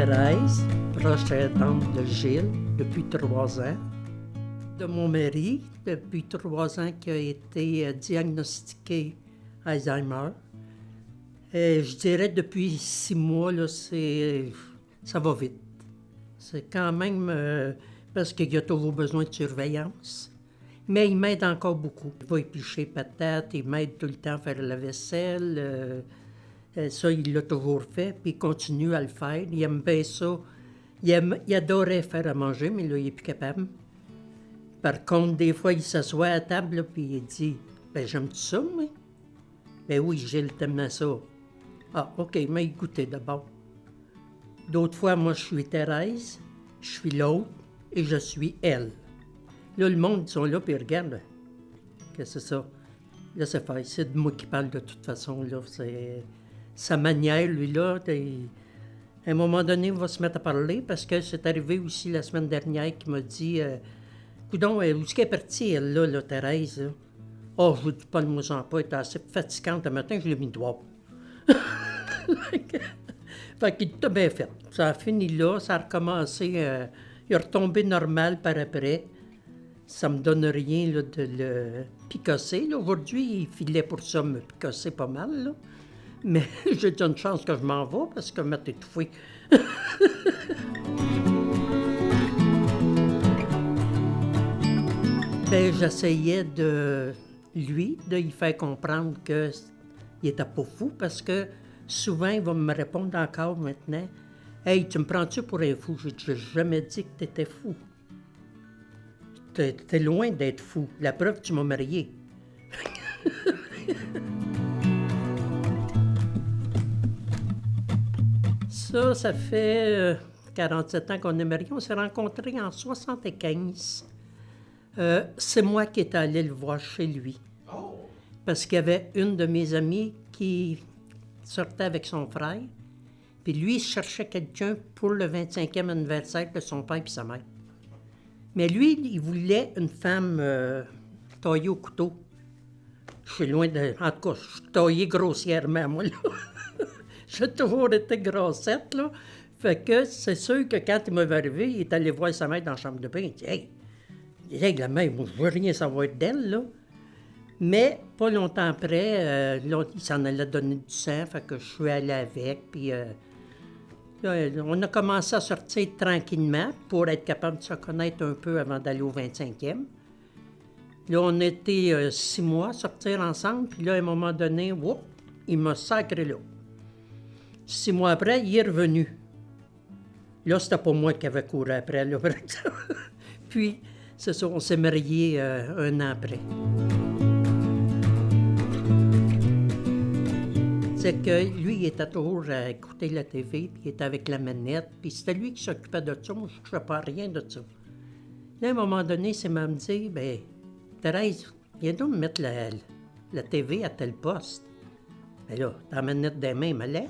Thérèse, proche aidante de Gilles depuis 3 ans. De mon mari, depuis 3 ans, qui a été diagnostiqué Alzheimer. Et je dirais depuis 6 mois, là, ça va vite. C'est quand même parce qu'il y a toujours besoin de surveillance. Mais il m'aide encore beaucoup. Il va éplucher patates, il m'aide tout le temps à faire la vaisselle. Ça, il l'a toujours fait, puis il continue à le faire. Il aime bien ça. Il adorait faire à manger, mais là, il n'est plus capable. Par contre, des fois, il s'assoit à table, là, puis il dit « Ben, j'aime-tu ça, moi? »« Ben oui, Gilles, t'aimes ça. »« Ah, OK, mais écoutez d'abord. » D'autres fois, moi, je suis Thérèse, je suis l'autre, et je suis elle. Là, le monde, ils sont là, puis ils regardent. Qu'est-ce que c'est ça? Là, c'est de moi qui parle de toute façon, là. C'est sa manière, lui-là. À un moment donné, on va se mettre à parler, parce que c'est arrivé aussi la semaine dernière qu'il m'a dit Coudon, où est-ce qu'elle est partie, elle, là, Thérèse? Là? Oh, je vous dis pas de moi en pas, elle était assez fatigante. Le matin, je l'ai mis dehors. Fait qu'il t'a bien fait. Ça a fini là, ça a recommencé. Il est retombé normal par après. Ça me donne rien là, de le picosser. Là. Aujourd'hui, il filait pour ça me picosser pas mal. Là. Mais j'ai dit une chance que je m'en vais parce que je m'étais étouffé. Ben, j'essayais de lui faire comprendre qu'il était pas fou parce que souvent, il va me répondre encore maintenant « Hey, tu me prends-tu pour un fou? » J'ai jamais dit que tu étais fou. T'es loin d'être fou. La preuve, tu m'as marié. Ça fait 47 ans qu'on est mariés. On s'est rencontrés en 75. C'est moi qui étais allé le voir chez lui. Parce qu'il y avait une de mes amies qui sortait avec son frère, puis lui, il cherchait quelqu'un pour le 25e anniversaire de son père et sa mère. Mais lui, il voulait une femme taillée au couteau. Je suis loin de... En tout cas, je suis taillée grossièrement, moi, là. J'ai toujours été grossette, là. Fait que c'est sûr que quand il m'avait arrivé, il est allé voir sa mère dans la chambre de bain. Il dit « Hey, la mère, moi, je veux rien savoir d'elle, là. » Mais pas longtemps après, là, il s'en allait donner du sang, fait que je suis allée avec, puis là, on a commencé à sortir tranquillement pour être capable de se connaître un peu avant d'aller au 25e. Là, on était 6 mois à sortir ensemble, puis là, à un moment donné, il m'a sacré là. 6 mois après, il est revenu. Là, c'était pas moi qui avais couru après, là, par exemple. Puis, c'est ça, on s'est mariés 1 an après. C'est que lui, il était toujours à écouter la TV, puis il était avec la manette, puis c'était lui qui s'occupait de ça. Moi, je ne savais pas rien de ça. Là, à un moment donné, c'est m'a dit, ben, Thérèse, viens donc me mettre la TV à tel poste. Ben là, dans la manette des mains, il m'allait.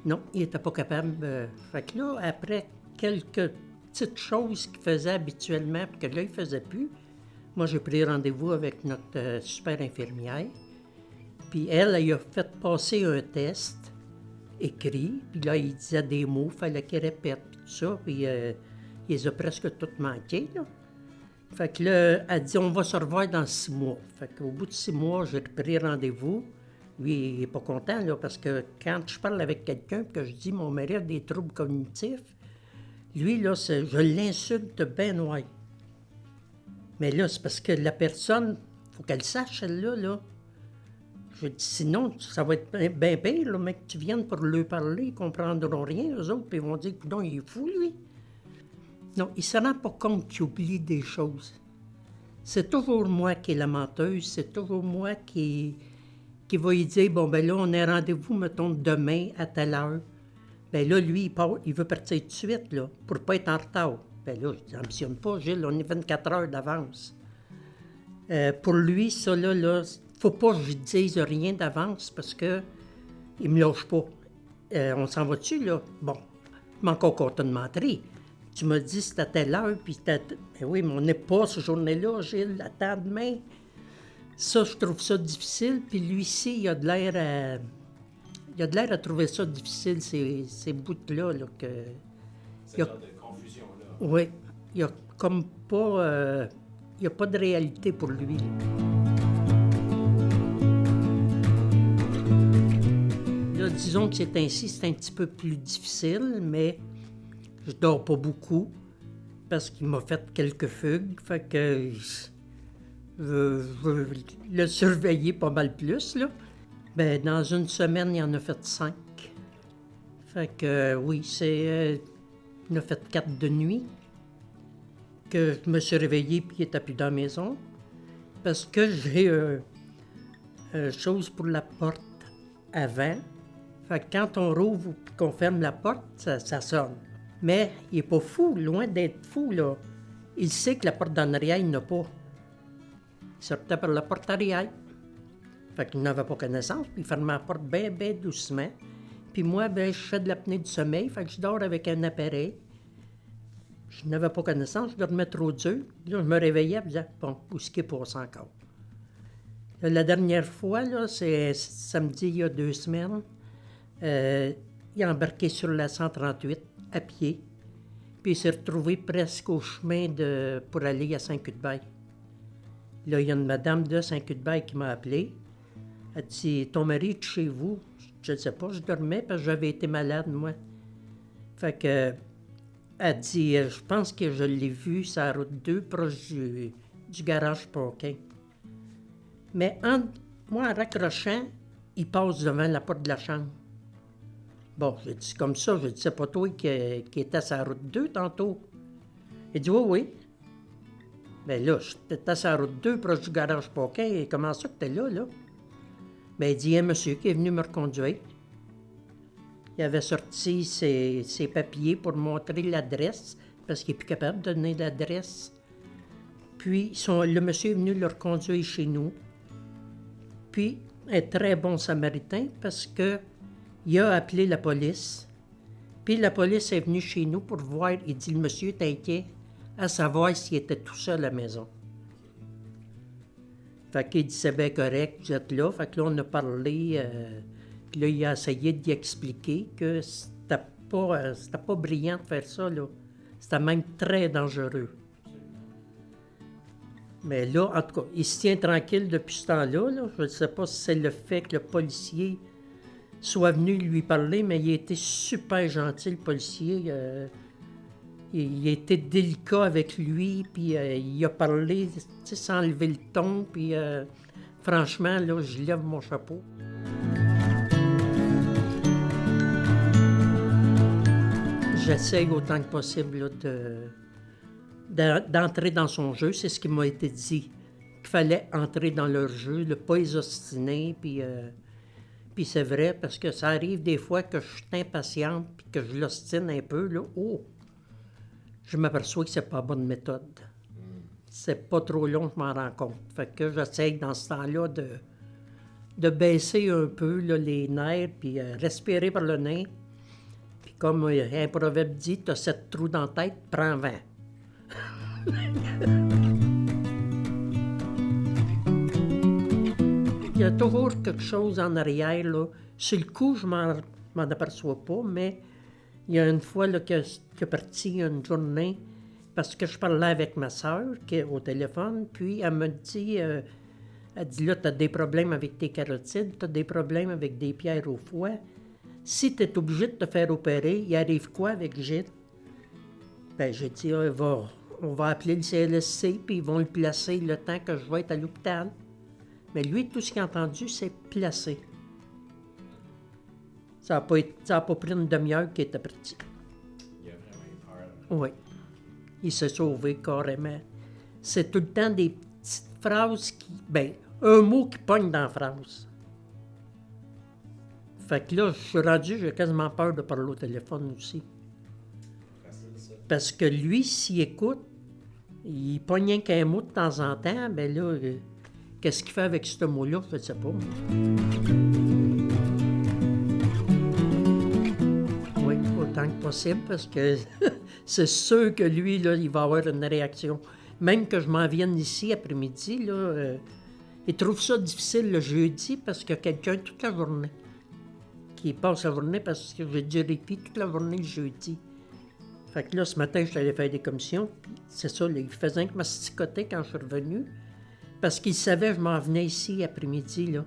Non, il n'était pas capable. Fait que là, après quelques petites choses qu'il faisait habituellement, puis que là, il ne faisait plus, moi, j'ai pris rendez-vous avec notre super infirmière. Puis elle a fait passer un test écrit, puis là, il disait des mots, il fallait qu'il répète, tout ça, puis il les a presque toutes manqués, là. Fait que là, elle dit, on va se revoir dans 6 mois. Fait qu'au bout de 6 mois, j'ai repris rendez-vous. Lui, il n'est pas content, là, parce que quand je parle avec quelqu'un, que je dis, mon mari a des troubles cognitifs, lui, là, je l'insulte bien noir. Mais là, c'est parce que la personne, il faut qu'elle sache, celle-là, là. Je dis, sinon, ça va être bien pire, là, mec, que tu viennes pour leur parler, ils ne comprendront rien, eux autres, puis ils vont dire, non, il est fou, lui. Non, il ne se rend pas compte qu'il oublie des choses. C'est toujours moi qui est la menteuse, c'est toujours moi qui va lui dire, bon, ben là, on a rendez-vous, mettons, demain à telle heure. Ben là, lui, il veut partir tout de suite, là, pour ne pas être en retard. Ben là, je n'ambitionne pas, Gilles, on est 24 heures d'avance. Pour lui, ça, là, faut pas que je dise rien d'avance parce que il me lâche pas. On s'en va dessus, là? Bon, il manque encore de mentir. Tu m'as dit c'était à telle heure, puis c'était... Ben oui, mais on n'est pas ce journée-là, Gilles, attends demain. Ça, je trouve ça difficile. Puis lui-ci, il a de l'air il a de l'air à trouver ça difficile, ces bouts-là. Là, que, Cette genre de confusion-là. oui, il n'y a comme pas... il n'y a pas de réalité pour lui. Là, disons que c'est ainsi, c'est un petit peu plus difficile, mais je dors pas beaucoup parce qu'il m'a fait quelques fugues. Fait que je veux le surveiller pas mal plus, là. Ben, dans une semaine, il en a fait 5. Fait que oui, il en a fait 4 de nuit. Que je me suis réveillé puis il n'était plus dans la maison. Parce que j'ai chose pour la porte avant. Fait que quand on rouvre ou qu'on ferme la porte, ça sonne. Mais il n'est pas fou, loin d'être fou, là. Il sait que la porte d'en arrière, il n'a pas. Il sortait par la porte arrière. Fait qu'il n'avait pas connaissance, puis il fermait la porte bien, bien doucement. Puis moi, ben, je fais de l'apnée du sommeil, fait que je dors avec un appareil. Je n'avais pas connaissance, je dormais trop dur. Là, je me réveillais et je disais, bon, où est-ce qu'il passe encore? Là, la dernière fois, là, c'est samedi, il y a 2 semaines, il a embarqué sur la 138 à pied, puis il s'est retrouvé presque au chemin pour aller à Saint-Cuthbert. Là, il y a une madame de Saint-Cuthbert qui m'a appelé. Elle dit, ton mari est chez vous? Je ne sais pas, je dormais parce que j'avais été malade, moi. Fait que, elle dit, je pense que je l'ai vu sur la route 2, proche du garage Paquin. Mais moi, en raccrochant, il passe devant la porte de la chambre. Bon, j'ai dit comme ça, je dis, c'est pas toi qui était sur la route 2 tantôt. Il dit, oui, oui. Bien là, j'étais sur la route 2, proche du garage Paquin, et comment ça que t'es là, là? Bien, il dit, il y a un monsieur qui est venu me reconduire. Il avait sorti ses papiers pour montrer l'adresse, parce qu'il n'est plus capable de donner l'adresse. Puis, le monsieur est venu le reconduire chez nous. Puis, un très bon samaritain, parce qu'il a appelé la police. Puis, la police est venue chez nous pour voir. Il dit, le monsieur est inquiet à savoir s'il était tout seul à la maison. Fait qu'il dit, c'est bien correct, vous êtes là. Fait que là, on a parlé. Puis là, il a essayé d'y expliquer que c'était pas brillant de faire ça, là. C'était même très dangereux. Mais là, en tout cas, il se tient tranquille depuis ce temps-là, là. Je ne sais pas si c'est le fait que le policier soit venu lui parler, mais il a été super gentil, le policier. Il a été délicat avec lui, puis il a parlé, tu sais, sans lever le ton, puis franchement, là, je lève mon chapeau. J'essaye autant que possible là, d'entrer dans son jeu. C'est ce qui m'a été dit, qu'il fallait entrer dans leur jeu, ne pas les ostiner, puis c'est vrai, parce que ça arrive des fois que je suis impatiente, puis que je l'ostine un peu, là, je m'aperçois que c'est pas la bonne méthode. C'est pas trop long, je m'en rends compte. Fait que j'essaye dans ce temps-là de baisser un peu là, les nerfs, puis respirer par le nez. Puis comme un proverbe dit, t'as 7 trous dans la tête, prends 20. Il y a toujours quelque chose en arrière, là. Sur le coup, je m'en aperçois pas, mais il y a une fois là, que est parti une journée parce que je parlais avec ma sœur au téléphone, puis elle me dit, elle dit là, tu as des problèmes avec tes carotides, tu as des problèmes avec des pierres au foie. Si tu es obligé de te faire opérer, il arrive quoi avec Gilles? Bien, j'ai dit, on va appeler le CLSC, puis ils vont le placer le temps que je vais être à l'hôpital. Mais lui, tout ce qu'il a entendu, c'est placer. Ça n'a pas pris une demi-heure qu'il était parti. Il a vraiment eu peur. Oui. Il s'est sauvé carrément. C'est tout le temps des petites phrases un mot qui pogne dans la phrase. Fait que là, je suis rendu, j'ai quasiment peur de parler au téléphone aussi. Facile, ça. Parce que lui, s'il écoute, il pogne rien qu'un mot de temps en temps, ben là, qu'est-ce qu'il fait avec ce mot-là, je ne sais pas. Oui, autant que possible, parce que c'est sûr que lui, là, il va avoir une réaction. Même que je m'en vienne ici après-midi, là, il trouve ça difficile le jeudi parce qu'il y a quelqu'un toute la journée qu'il passe la journée parce que j'ai du répit toute la journée le jeudi. Fait que là, ce matin, je suis allé faire des commissions. Puis c'est ça, là, il faisait que masticoter quand je suis revenu. Parce qu'il savait que je m'en venais ici après-midi, là.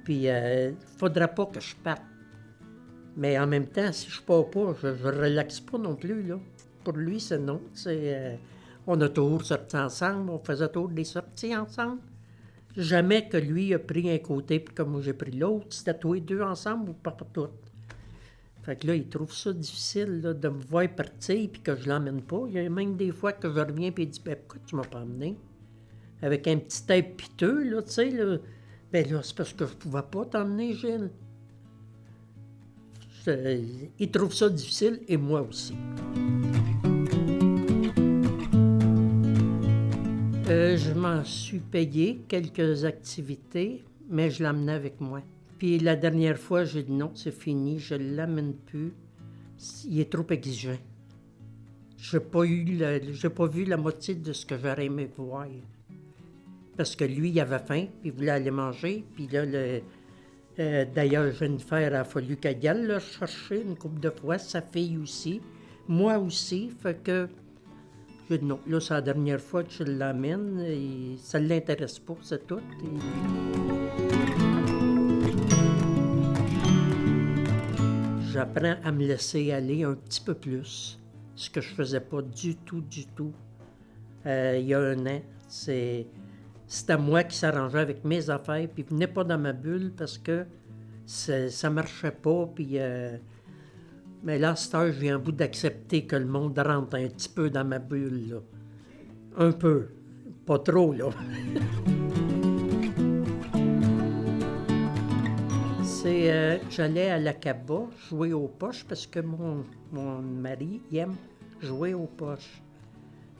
Puis, il faudra pas que je parte. Mais en même temps, si je pars pas, je relaxe pas non plus, là. Pour lui, c'est non. On a toujours sorti ensemble, on faisait toujours des sorties ensemble. Jamais que lui a pris un côté puis que moi j'ai pris l'autre. C'était tous les deux ensemble ou pas toutes. Fait que là, il trouve ça difficile là, de me voir partir puis que je l'emmène pas. Il y a même des fois que je reviens puis il dit « Ben, pourquoi tu m'as pas emmené? » Avec un petit air piteux, là, tu sais, là. Ben là, c'est parce que je pouvais pas t'emmener, Gilles. Il trouve ça difficile et moi aussi. Je m'en suis payé quelques activités, mais je l'amenais avec moi. Puis la dernière fois, j'ai dit non, c'est fini, je ne l'amène plus. Il est trop exigeant. Je n'ai pas vu la moitié de ce que j'aurais aimé voir. Parce que lui, il avait faim, puis il voulait aller manger. Puis là, d'ailleurs, Jennifer a fallu qu'elle aille le chercher une couple de fois, sa fille aussi, moi aussi. Fait que je dis non, là, c'est la dernière fois que je l'amène, et ça ne l'intéresse pas, c'est tout. J'apprends à me laisser aller un petit peu plus, ce que je faisais pas du tout. Il y a un an, c'était moi qui s'arrangeais avec mes affaires, puis venais pas dans ma bulle parce que ça marchait pas, puis... mais là, à cette heure, je viens au bout d'accepter que le monde rentre un petit peu dans ma bulle, là. Un peu. Pas trop, là. J'allais à l'Acaba jouer aux poches parce que mon mari, il aime jouer aux poches.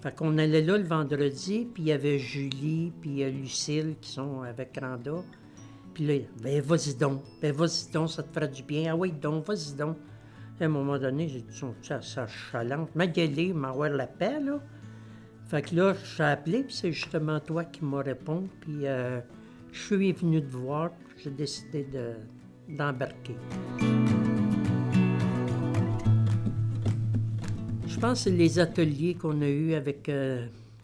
Fait qu'on allait là le vendredi, puis il y avait Julie, puis Lucille qui sont avec Randa. Puis là, ben vas-y donc, ça te fera du bien. Ah oui, donc, vas-y donc. À un moment donné, j'ai dit, ça chalante. Magali m'avoir la paix, là. Fait que là, je t'ai appelé, puis c'est justement toi qui m'as répondu. Puis je suis venu te voir, puis j'ai décidé d'embarquer. Je pense que c'est les ateliers qu'on a eus avec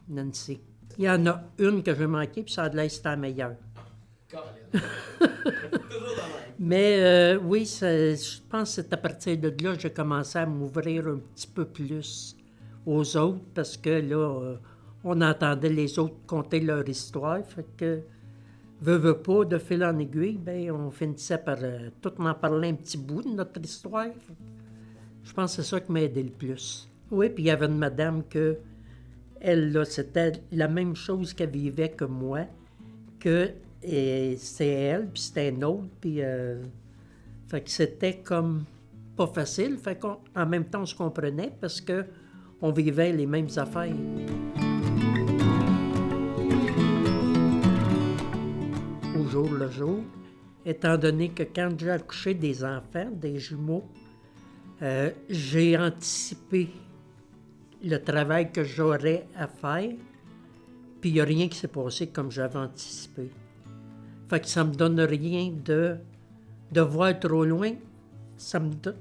Nancy. Il y en a une que j'ai manquée, puis ça a de l'air c'était la meilleure. Mais oui, je pense que c'est à partir de là que j'ai commencé à m'ouvrir un petit peu plus aux autres, parce que là, on entendait les autres conter leur histoire. Fait que, veut pas, de fil en aiguille, ben on finissait par tout m'en parler un petit bout de notre histoire. Je pense que c'est ça qui m'a aidé le plus. Oui, puis il y avait une madame que, elle, là, c'était la même chose qu'elle vivait que moi, que c'est elle, puis c'était un autre, puis fait que c'était comme pas facile, fait qu'en même temps on se comprenait parce que on vivait les mêmes affaires. Au jour le jour, étant donné que quand j'ai accouché des enfants, des jumeaux, j'ai anticipé le travail que j'aurais à faire, puis il n'y a rien qui s'est passé comme j'avais anticipé. Fait que ça me donne rien de voir trop loin. Ça me donne,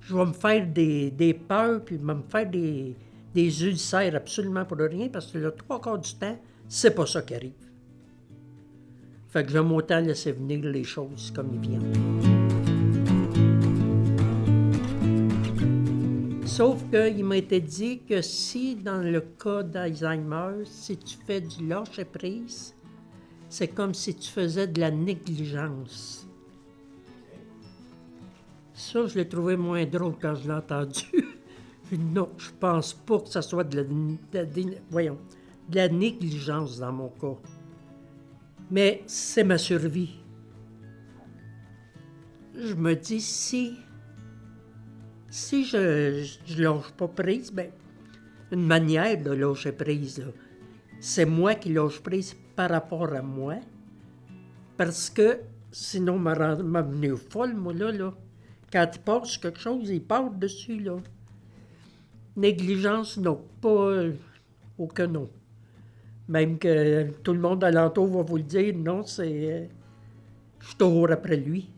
je vais me faire des peurs, puis me faire des ulcères absolument pour rien, parce que le 3/4 du temps, c'est pas ça qui arrive. Fait que j'aime autant laisser venir les choses comme ils viennent. Sauf qu'il m'a été dit que si, dans le cas d'Alzheimer, si tu fais du lâcher-prise, c'est comme si tu faisais de la négligence. Ça, je l'ai trouvé moins drôle quand je l'ai entendu. J'ai dit non, je pense pas que ça soit de la négligence dans mon cas. Mais c'est ma survie. Je me dis, si je lâche pas prise, ben, une manière de lâcher prise, là, c'est moi qui lâche prise par rapport à moi, parce que sinon, m'a venu folle, moi, là. Quand il passe quelque chose, il part dessus, là. Négligence, non, pas aucun non. Même que tout le monde alentour va vous le dire, non, c'est... je suis toujours après lui.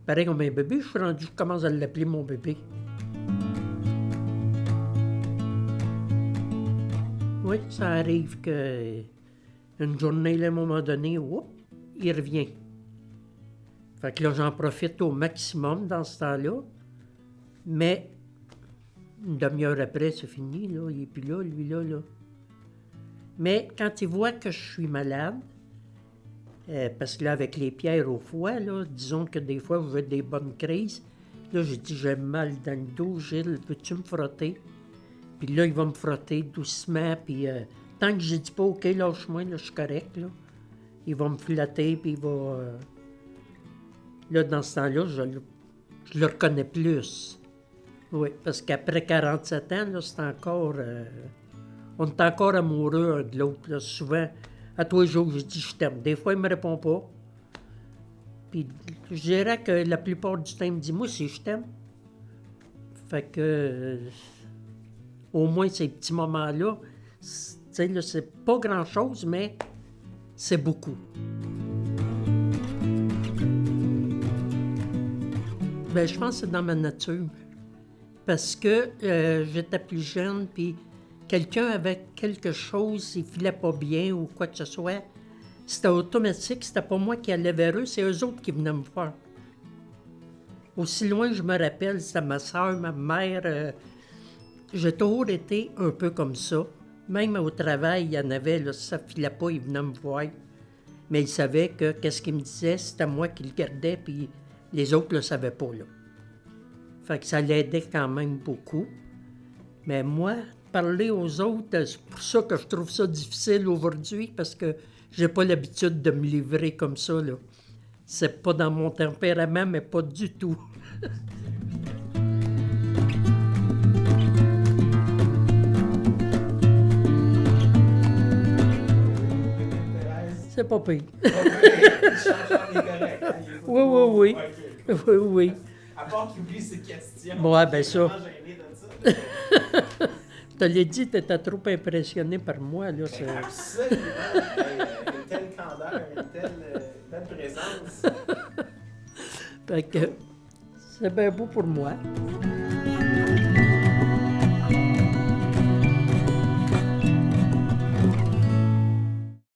Pareil comme un bébé, je commence à l'appeler mon bébé. Oui, ça arrive que une journée, là, à un moment donné, il revient. Fait que là, j'en profite au maximum dans ce temps-là. Mais une demi-heure après, c'est fini, là. Il n'est plus là, lui, là. Mais quand il voit que je suis malade, parce que là, avec les pierres au foie, là, disons que des fois, vous avez des bonnes crises. Là, j'ai dit, j'ai mal dans le dos, Gilles, peux-tu me frotter? Puis là, il va me frotter doucement, puis tant que je dis pas, OK, lâche-moi, là, je suis correct, là. Il va me flatter, puis il va... Là, dans ce temps-là, je le reconnais plus. Oui, parce qu'après 47 ans, là, c'est encore... on est encore amoureux un de l'autre, là. Souvent, à tous les jours, je dis « je t'aime ». Des fois, il me répond pas. Puis je dirais que la plupart du temps, il me dit « moi aussi, je t'aime ». Fait que... au moins, ces petits moments-là, tu sais, là, c'est pas grand-chose, mais c'est beaucoup. Bien, je pense que c'est dans ma nature. Parce que j'étais plus jeune, puis quelqu'un avait quelque chose, il filait pas bien ou quoi que ce soit, c'était automatique, c'était pas moi qui allais vers eux, c'est eux autres qui venaient me voir. Aussi loin que je me rappelle, c'était ma soeur, ma mère. J'ai toujours été un peu comme ça. Même au travail, il y en avait, là, si ça filait pas, ils venaient me voir. Mais ils savaient que qu'est-ce qu'ils me disaient, c'était moi qui le gardais, puis les autres ne le savaient pas, là. Fait que ça l'aidait quand même beaucoup. Mais moi, parler aux autres, c'est pour ça que je trouve ça difficile aujourd'hui, parce que j'ai pas l'habitude de me livrer comme ça, là. C'est pas dans mon tempérament, mais pas du tout. C'est pas pire. Oui. Oui. À part qu'il oublie ses questions. Ouais, ben ça. Gêné de ça. Je te l'ai dit, t'étais trop impressionné par moi, là. Absolument. Une telle candeur, une telle présence. Fait que c'est bien beau pour moi.